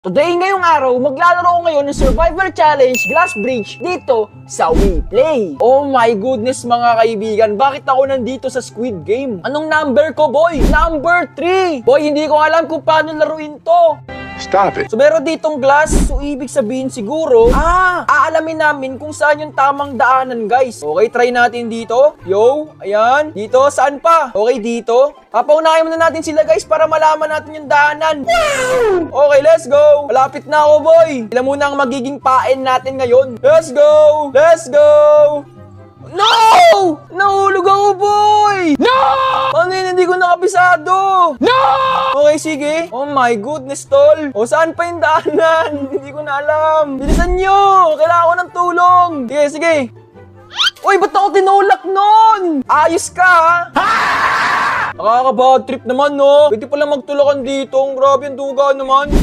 Today, ngayong araw, maglalaro ko ngayon ng Survival Challenge Glass Bridge dito sa WePlay. Oh my goodness mga kaibigan, bakit ako nandito sa Squid Game? Anong number ko, boy? Number 3! Boy, hindi ko alam kung paano laruin to. Stop it. So meron ditong glass, so ibig sabihin siguro, aalamin namin kung saan yung tamang daanan, guys. Okay, try natin dito. Yo, ayan. Dito, saan pa? Okay, dito. Papaunahin muna natin sila, guys, para malaman natin yung daanan. Okay, let's go. Malapit na ako, boy. Ilan muna ang magiging pain natin ngayon. Let's go! Let's go! No! Nahulog ako, boy! No! Ano yun? Hindi ko nakabisado! No! Okay, sige. Oh my goodness, tol. O, saan pa yung daanan? Hindi ko na alam. Bilisan nyo! Kailangan ko ng tulong. Sige, sige. Uy, ba't ako tinulak nun? Ayos ka, ha? Nakaka-bad trip naman, no? Pwede pala magtulakan dito. Ang grabe yung duga naman.